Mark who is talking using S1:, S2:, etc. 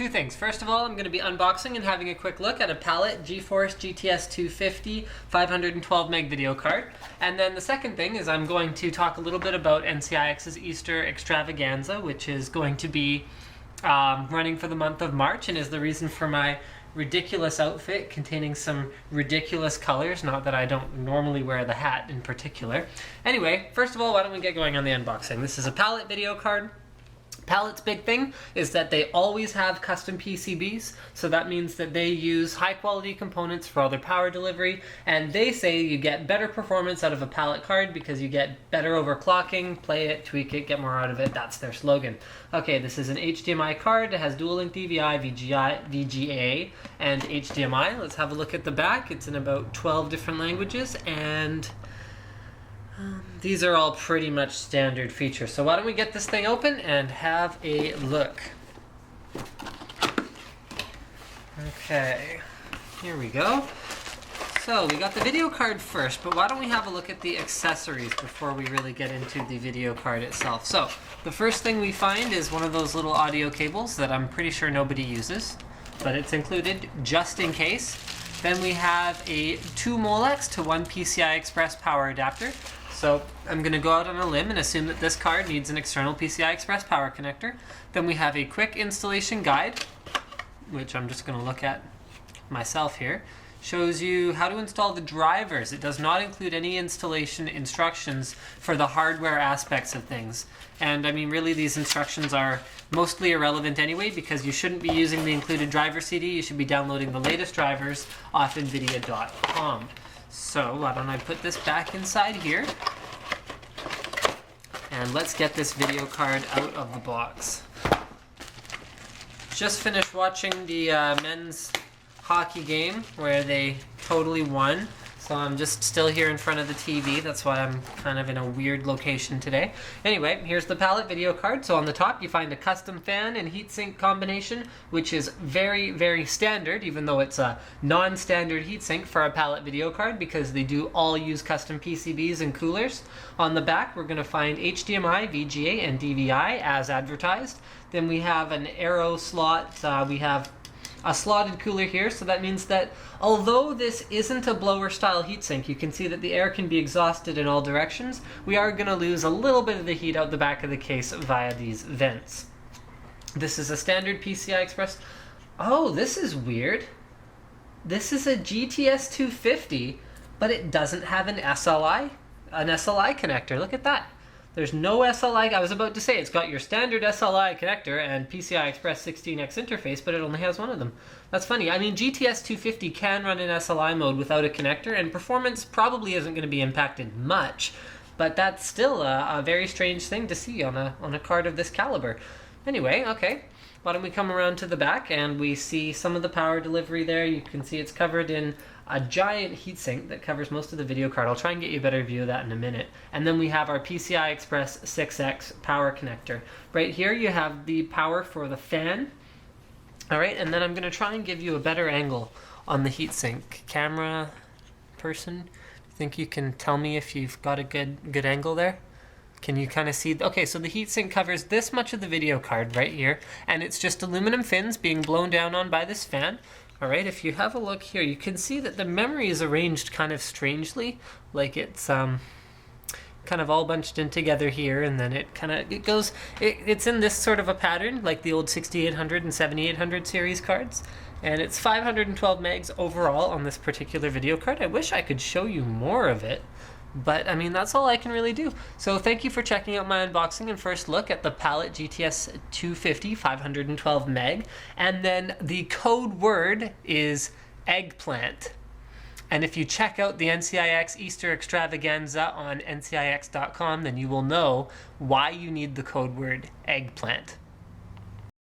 S1: Two things. First of all, I'm going to be unboxing and having a quick look at a Palit GeForce GTS 250 512 meg video card. And then the second thing is I'm going to talk a little bit about NCIX's Easter extravaganza, which is going to be running for the month of March and is the reason for my ridiculous outfit containing some ridiculous colors. Not that I don't normally wear the hat in particular. Anyway, first of all, why don't we get going on the unboxing? This is a Palit video card. Palit's big thing is that they always have custom PCBs, so that means that they use high quality components for all their power delivery, and they say you get better performance out of a Palit card because you get better overclocking, play it, tweak it, get more out of it. That's their slogan. Okay, this is an HDMI card. It has dual link DVI, VGA, and HDMI. Let's have a look at the back. It's in about 12 different languages, and these are all pretty much standard features. So why don't we get this thing open and have a look. Okay, here we go. So we got the video card first, but why don't we have a look at the accessories before we really get into the video card itself. So the first thing we find is one of those little audio cables that I'm pretty sure nobody uses, but it's included just in case. Then we have a 2 Molex to 1 PCI Express power adapter. So I'm going to go out on a limb and assume that this card needs an external PCI Express power connector. Then we have a quick installation guide, which I'm just going to look at myself here. Shows you how to install the drivers. It does not include any installation instructions for the hardware aspects of things. And I mean, really, these instructions are mostly irrelevant anyway, because you shouldn't be using the included driver CD. You should be downloading the latest drivers off NVIDIA.com. So why don't I put this back inside here, and let's get this video card out of the box. Just finished watching the men's hockey game where they totally won. So I'm just still here in front of the TV. That's why I'm kind of in a weird location today. Anyway, here's the Palit video card. So on the top you find a custom fan and heatsink combination, which is very, very standard, even though it's a non-standard heatsink for a Palit video card because they do all use custom PCBs and coolers. On the back we're going to find HDMI, VGA, and DVI as advertised. Then we have an arrow slot. We have a slotted cooler here, so that means that although this isn't a blower style heatsink, you can see that the air can be exhausted in all directions. We are going to lose a little bit of the heat out the back of the case via these vents. This is a standard PCI Express. Oh, this is weird. This is a GTS 250, but it doesn't have an SLI connector. Look at that. There's no SLI. I was about to say it's got your standard SLI connector and PCI Express 16X interface, but it only has one of them. That's funny. I mean, GTS 250 can run in SLI mode without a connector, and performance probably isn't going to be impacted much, but that's still a very strange thing to see on a card of this caliber. Anyway, okay. Why don't we come around to the back and we see some of the power delivery there. You can see it's covered in a giant heatsink that covers most of the video card. I'll try and get you a better view of that in a minute. And then we have our PCI Express 6X power connector. Right here you have the power for the fan. Alright, and then I'm going to try and give you a better angle on the heatsink. Camera person, think you can tell me if you've got a good angle there? Can you kind of see? Okay, so the heatsink covers this much of the video card right here, and it's just aluminum fins being blown down on by this fan. All right, if you have a look here, you can see that the memory is arranged kind of strangely, like it's kind of all bunched in together here, and then it's in this sort of a pattern, like the old 6800 and 7800 series cards. And it's 512 megs overall on this particular video card. I wish I could show you more of it, but I mean, that's all I can really do. So thank you for checking out my unboxing and first look at the Palit GTS 250 512 meg. And then the code word is eggplant. And if you check out the NCIX Easter extravaganza on ncix.com, then you will know why you need the code word eggplant.